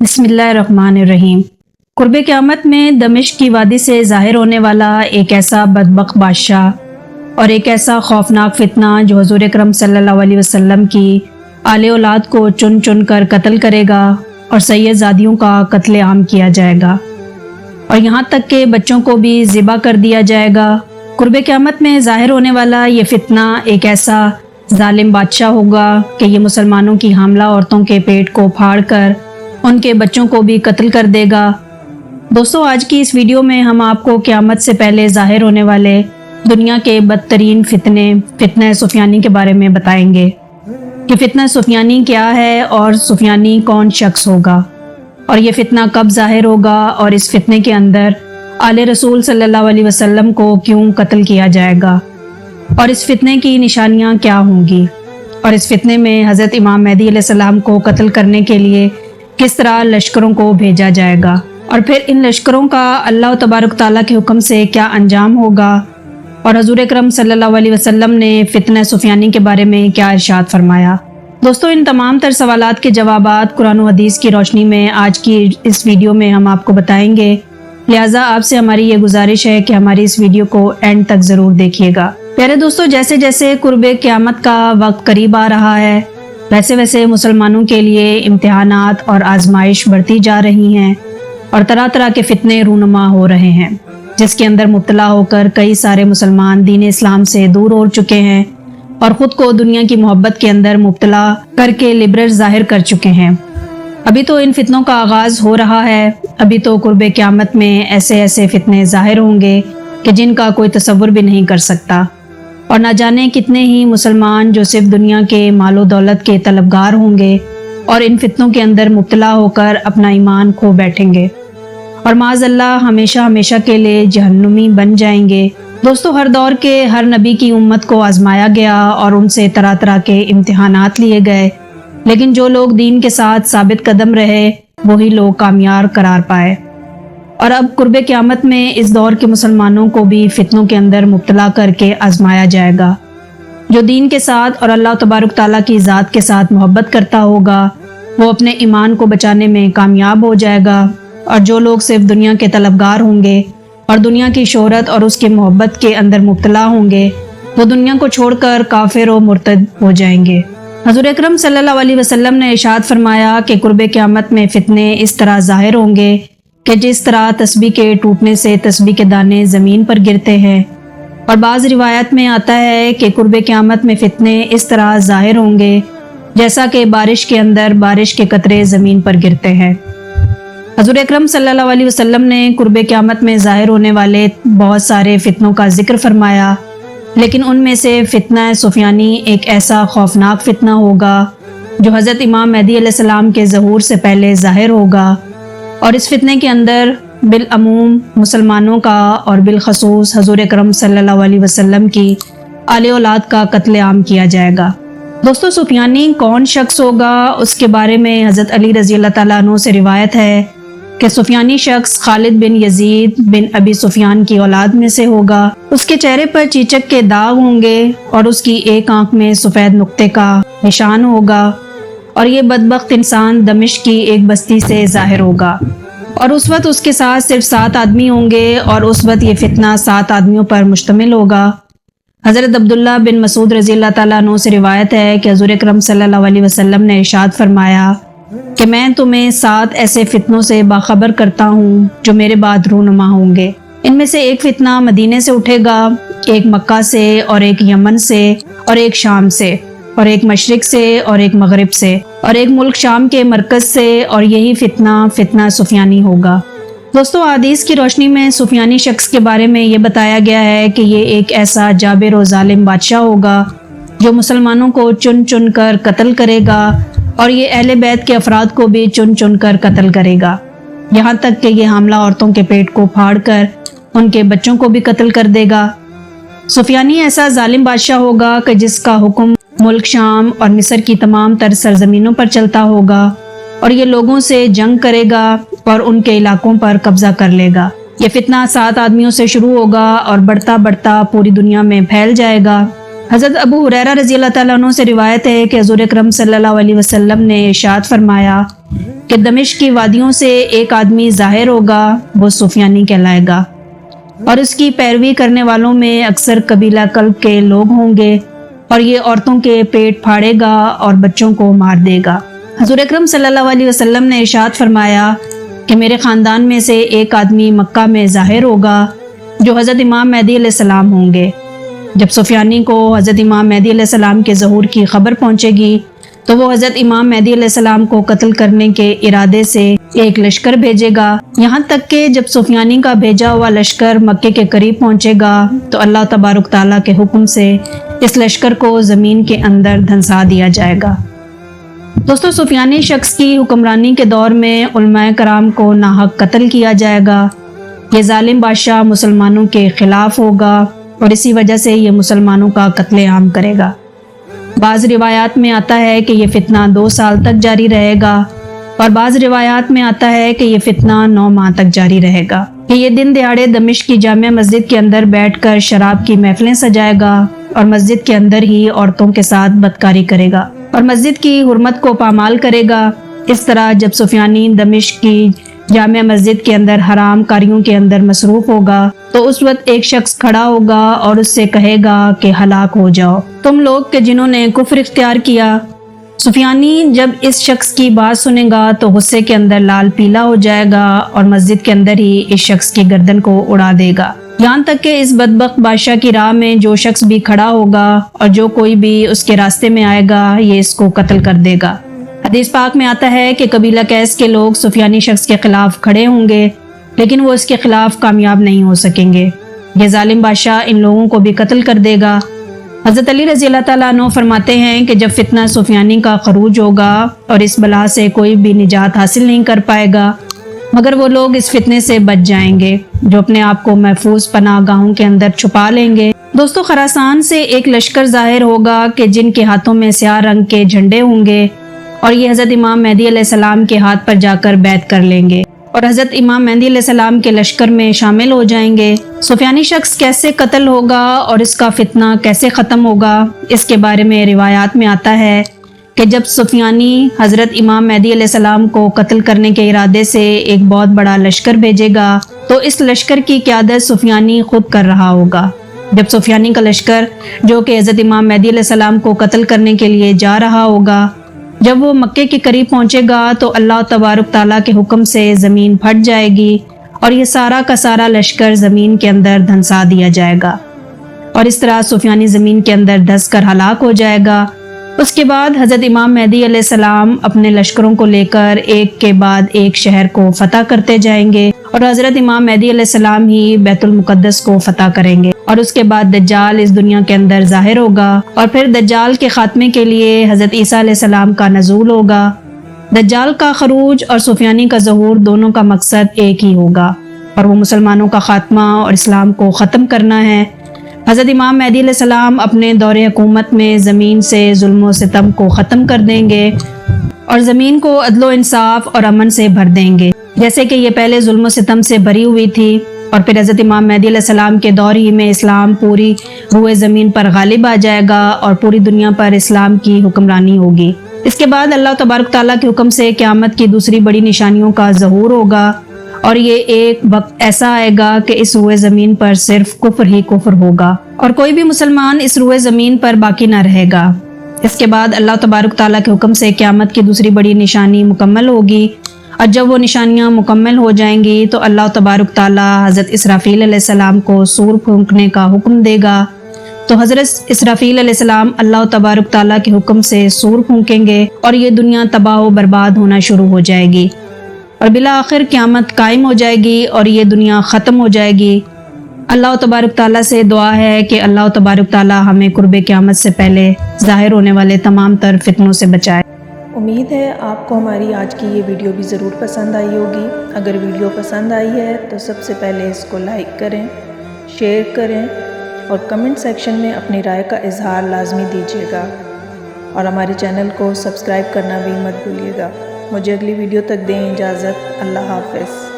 बिस्मिल्लाहिर्रहमानिर्रहीम। कुर्ब क़यामत में दमिश्क की वादी से ज़ाहिर होने वाला एक ऐसा बदबख्त बादशाह और एक ऐसा खौफनाक फितना जो हुज़ूर अकरम सल्लल्लाहु अलैहि वसल्लम की आले औलाद को चुन चुन कर कत्ल करेगा और सैयदजादियों का कत्ले आम किया जाएगा और यहाँ तक के बच्चों को भी ज़िबा कर दिया जाएगा। कुर्ब क़यामत में ज़ाहिर होने वाला ये फितना एक ऐसा जालिम बादशाह होगा कि ये मुसलमानों की हामला औरतों के पेट को फाड़ कर उनके बच्चों को भी कत्ल कर देगा। दोस्तों, आज की इस वीडियो में हम आपको क़यामत से पहले ज़ाहिर होने वाले दुनिया के बदतरीन फितने सुफियानी के बारे में बताएंगे कि फितना सुफियानी क्या है और सुफियानी कौन शख्स होगा और ये फितना कब ज़ाहिर होगा और इस फितने के अंदर आले रसूल सल्लल्लाहु अलैहि वसल्लम को क्यों कत्ल किया जाएगा और इस फितने की निशानियाँ क्या होंगी और इस फितने में हज़रत इमाम मेहदी अलैहिस्सलाम को कत्ल करने के लिए किस तरह लश्करों को भेजा जाएगा और फिर इन लश्करों का अल्लाह तबारक ताला के हुक्म से क्या अंजाम होगा और हज़ूर अकरम सल्लल्लाहु अलैहि वसल्लम ने फितना सुफियानी के बारे में क्या इरशाद फरमाया। दोस्तों, इन तमाम तर सवालात के जवाबात कुरान और हदीस की रोशनी में आज की इस वीडियो में हम आपको बताएंगे। लिहाजा आपसे हमारी ये गुजारिश है कि हमारी इस वीडियो को एंड तक ज़रूर देखिएगा। प्यारे दोस्तों, जैसे जैसे कुर्ब क़यामत का वक्त करीब आ रहा है वैसे वैसे मुसलमानों के लिए इम्तिहानात और आजमाइश बढ़ती जा रही हैं और तरह तरह के फितने रूनुमा हो रहे हैं जिसके अंदर मुब्तला होकर कई सारे मुसलमान दीन इस्लाम से दूर हो चुके हैं और ख़ुद को दुनिया की मोहब्बत के अंदर मुब्तला करके लिबरल ज़ाहिर कर चुके हैं। अभी तो इन फितनों का आगाज़ हो रहा है। अभी तो कुर्ब क़यामत में ऐसे ऐसे फितने ज़ाहिर होंगे कि जिनका कोई तसव्वुर भी नहीं कर सकता और ना जाने कितने ही मुसलमान जो सिर्फ दुनिया के मालो दौलत के तलबगार होंगे और इन फितनों के अंदर मुब्तला होकर अपना ईमान खो बैठेंगे और माज़अल्लाह हमेशा हमेशा के लिए जहन्नुमी बन जाएंगे। दोस्तों, हर दौर के हर नबी की उम्मत को आजमाया गया और उनसे तरह तरह के इम्तिहानात लिए गए, लेकिन जो लोग दीन के साथ साबित कदम रहे वही लोग कामयाब करार पाए। और अब कुर्ब क़यामत में इस दौर के मुसलमानों को भी फितनों के अंदर मुब्तला करके आजमाया जाएगा। जो दीन के साथ और अल्लाह तबारक ताला की ज़ात के साथ मोहब्बत करता होगा वो अपने ईमान को बचाने में कामयाब हो जाएगा और जो लोग सिर्फ दुनिया के तलबगार होंगे और दुनिया की शोहरत और उसके मोहब्बत के अंदर मुब्तला होंगे वो दुनिया को छोड़कर काफिर और मुर्तद हो जाएंगे। हज़ूर अकरम सल्लल्लाहु अलैहि वसल्लम ने इरशाद फरमाया कि कुर्ब क़यामत में फितने इस तरह ज़ाहिर होंगे कि जिस तरह तस्बीह के टूटने से तस्बीह के दाने ज़मीन पर गिरते हैं और बाज़ रिवायत में आता है कि कुर्ब क़यामत में फितने इस तरह ज़ाहिर होंगे जैसा कि बारिश के अंदर बारिश के कतरे ज़मीन पर गिरते हैं। हज़ूर अकरम सल्लल्लाहु अलैहि वसल्लम ने कुर्ब क़यामत में ज़ाहिर होने वाले बहुत सारे फितनों का जिक्र फरमाया, लेकिन उनमें से फितना सुफियानी एक ऐसा खौफनाक फितना होगा जो हज़रत इमाम मेहदी अलैहिस्सलाम के ज़हूर से पहले ज़ाहिर होगा और इस फितने के अंदर बिलअमूम मुसलमानों का और बिलखसूस हज़ूर अकरम सल्लल्लाहु अलैहि वसल्लम की आले औलाद का कत्ले आम किया जाएगा। दोस्तों, सुफियानी कौन शख्स होगा उसके बारे में हज़रत अली रज़ी अल्लाह ताला अन्हु से रिवायत है कि सुफियानी शख्स खालिद बिन यजीद बिन अबी सुफियान की औलाद में से होगा। उसके चेहरे पर चीचक के दाग होंगे और उसकी एक आंख में सफ़ेद नुक्ते का निशान होगा और ये बदबख्त इंसान दमिश्क की एक बस्ती से ज़ाहिर होगा और उस वक्त उसके साथ सिर्फ 7 आदमी होंगे और उस वक्त ये फितना 7 आदमियों पर मुश्तमिल होगा। हज़रत अब्दुल्ला बिन मसूद रज़ी अल्लाह ताला अन्हु से रिवायत है कि हज़ूर अकरम सल्लल्लाहु अलैहि वसल्लम ने इरशाद फरमाया कि मैं तुम्हें 7 ऐसे फितनों से बाखबर करता हूँ जो मेरे बाद रूनुमा होंगे। इनमें से एक फितना मदीने से उठेगा, एक मक्का से और एक यमन से और एक शाम से और एक मशरिक से और एक मगरिब से और एक मुल्क शाम के मरकज़ से और यही फितना सुफियानी होगा। दोस्तों, हदीस की रोशनी में सुफियानी शख्स के बारे में ये बताया गया है कि ये एक ऐसा जाबिर और जालिम बादशाह होगा जो मुसलमानों को चुन चुन कर कत्ल करेगा और ये अहले बैत के अफराद को भी चुन चुन कर कत्ल करेगा, यहाँ तक कि ये हामला औरतों के पेट को फाड़ कर उनके बच्चों को भी कत्ल कर देगा। सुफियानी ऐसा जालिम बादशाह होगा कि जिसका हुक्म मुल्क शाम और मिस्र की तमाम तर सरजमीनों पर चलता होगा और ये लोगों से जंग करेगा और उनके इलाकों पर कब्जा कर लेगा। ये फितना 7 आदमियों से शुरू होगा और बढ़ता बढ़ता पूरी दुनिया में फैल जाएगा حضرت ابو ہریرہ رضی اللہ تعالیٰ عنہ سے روایت ہے کہ حضور اکرم صلی اللہ علیہ وسلم نے ارشاد فرمایا کہ دمشق کی وادیوں سے ایک آدمی ظاہر ہوگا، وہ سفیانی کہلائے گا، اور اس کی پیروی کرنے والوں میں اکثر قبیلہ کلب کے لوگ ہوں گے، اور یہ عورتوں کے پیٹ پھاڑے گا اور بچوں کو مار دے گا۔ حضور اکرم صلی اللہ علیہ وسلم نے ارشاد فرمایا کہ میرے خاندان میں سے ایک آدمی مکہ میں ظاہر ہوگا جو حضرت امام مہدی علیہ السلام ہوں گے۔ جب سفیانی کو حضرت امام مہدی علیہ السلام کے ظہور کی خبر پہنچے گی تو وہ حضرت امام مہدی علیہ السلام کو قتل کرنے کے ارادے سے ایک لشکر بھیجے گا، یہاں تک کہ جب سفیانی کا بھیجا ہوا لشکر مکے کے قریب پہنچے گا تو اللہ تبارک تعالیٰ کے حکم سے اس لشکر کو زمین کے اندر دھنسا دیا جائے گا۔ دوستو، سفیانی شخص کی حکمرانی کے دور میں علماء کرام کو ناحق قتل کیا جائے گا۔ یہ ظالم بادشاہ مسلمانوں کے خلاف ہوگا اور اسی وجہ سے یہ مسلمانوں کا قتل عام کرے گا۔ بعض روایات میں آتا ہے کہ یہ فتنہ 2 سال تک جاری رہے گا، اور بعض روایات میں آتا ہے کہ یہ فتنہ 9 ماہ تک جاری رہے گا، کہ یہ دن دہاڑے دمشق کی جامع مسجد کے اندر بیٹھ کر شراب کی محفلیں سجائے گا اور مسجد کے اندر ہی عورتوں کے ساتھ بدکاری کرے گا اور مسجد کی حرمت کو پامال کرے گا۔ اس طرح جب سفیانی دمشق کی جامع مسجد کے اندر حرام کاریوں کے اندر مصروف ہوگا تو اس وقت ایک شخص کھڑا ہوگا اور اس سے کہے گا کہ ہلاک ہو جاؤ تم لوگ کہ جنہوں نے کفر اختیار کیا۔ سفیانی جب اس شخص کی بات سنے گا تو غصے کے اندر لال پیلا ہو جائے گا اور مسجد کے اندر ہی اس شخص کی گردن کو اڑا دے گا، یہاں تک کہ اس بدبخت بادشاہ کی راہ میں جو شخص بھی کھڑا ہوگا اور جو کوئی بھی اس کے راستے میں آئے گا یہ اس کو قتل کر دے گا۔ حدیث پاک میں آتا ہے کہ قبیلہ قیس کے لوگ سفیانی شخص کے خلاف کھڑے ہوں گے لیکن وہ اس کے خلاف کامیاب نہیں ہو سکیں گے۔ یہ ظالم بادشاہ ان لوگوں کو بھی قتل کر دے گا۔ حضرت علی رضی اللہ تعالیٰ عنہ فرماتے ہیں کہ جب فتنہ سفیانی کا خروج ہوگا اور اس بلا سے کوئی بھی نجات حاصل نہیں کر پائے گا مگر وہ لوگ اس فتنے سے بچ جائیں گے جو اپنے آپ کو محفوظ پناہ گاہوں کے اندر چھپا لیں گے۔ دوستو، خراسان سے ایک لشکر ظاہر ہوگا کہ جن کے ہاتھوں میں سیاہ رنگ کے جھنڈے ہوں گے اور یہ حضرت امام مہدی علیہ السلام کے ہاتھ پر جا کر بیعت کر لیں گے اور حضرت امام مہدی علیہ السلام کے لشکر میں شامل ہو جائیں گے۔ سفیانی شخص کیسے قتل ہوگا اور اس کا فتنہ کیسے ختم ہوگا، اس کے بارے میں روایات میں آتا ہے کہ جب سفیانی حضرت امام مہدی علیہ السلام کو قتل کرنے کے ارادے سے ایک بہت بڑا لشکر بھیجے گا تو اس لشکر کی قیادت سفیانی خود کر رہا ہوگا۔ جب سفیانی کا لشکر جو کہ حضرت امام مہدی علیہ السلام کو قتل کرنے کے لیے جا رہا ہوگا، جب وہ مکے کے قریب پہنچے گا تو اللہ تبارک تعالیٰ کے حکم سے زمین پھٹ جائے گی اور یہ سارا کا سارا لشکر زمین کے اندر دھنسا دیا جائے گا اور اس طرح سفیانی زمین کے اندر دھس کر ہلاک ہو جائے گا۔ اس کے بعد حضرت امام مہدی علیہ السلام اپنے لشکروں کو لے کر ایک کے بعد ایک شہر کو فتح کرتے جائیں گے اور حضرت امام مہدی علیہ السلام ہی بیت المقدس کو فتح کریں گے، اور اس کے بعد دجال اس دنیا کے اندر ظاہر ہوگا اور پھر دجال کے خاتمے کے لیے حضرت عیسیٰ علیہ السلام کا نزول ہوگا۔ دجال کا خروج اور سفیانی کا ظہور دونوں کا مقصد ایک ہی ہوگا اور وہ مسلمانوں کا خاتمہ اور اسلام کو ختم کرنا ہے۔ حضرت امام مہدی علیہ السلام اپنے دور حکومت میں زمین سے ظلم و ستم کو ختم کر دیں گے اور زمین کو عدل و انصاف اور امن سے بھر دیں گے، جیسے کہ یہ پہلے ظلم و ستم سے بھری ہوئی تھی، اور پھر حضرت امام مہدی علیہ السلام کے دور ہی میں اسلام پوری روئے زمین پر غالب آ جائے گا اور پوری دنیا پر اسلام کی حکمرانی ہوگی۔ اس کے بعد اللہ تبارک تعالیٰ کے حکم سے قیامت کی دوسری بڑی نشانیوں کا ظہور ہوگا اور یہ ایک وقت ایسا آئے گا کہ اس روئے زمین پر صرف کفر ہی کفر ہوگا اور کوئی بھی مسلمان اس روئے زمین پر باقی نہ رہے گا۔ اس کے بعد اللہ تبارک تعالیٰ کے حکم سے قیامت کی دوسری بڑی نشانی مکمل ہوگی، اور جب وہ نشانیاں مکمل ہو جائیں گی تو اللہ تبارک تعالیٰ حضرت اسرافیل علیہ السلام کو سور پھونکنے کا حکم دے گا، تو حضرت اسرافیل علیہ السلام اللہ تبارک تعالیٰ کے حکم سے سور پھونکیں گے اور یہ دنیا تباہ و برباد ہونا شروع ہو جائے گی اور بالآخر قیامت قائم ہو جائے گی اور یہ دنیا ختم ہو جائے گی۔ اللہ تبارک تعالیٰ سے دعا ہے کہ اللہ تبارک تعالیٰ ہمیں قرب قیامت سے پہلے ظاہر ہونے والے تمام تر فتنوں سے بچائے۔ امید ہے آپ کو ہماری آج کی یہ ویڈیو بھی ضرور پسند آئی ہوگی۔ اگر ویڈیو پسند آئی ہے تو سب سے پہلے اس کو لائک کریں، شیئر کریں اور کمنٹ سیکشن میں اپنی رائے کا اظہار لازمی دیجیے گا، اور ہمارے چینل کو سبسکرائب کرنا بھی مت بھولیے گا۔ مجھے اگلی ویڈیو تک دیں اجازت۔ اللہ حافظ۔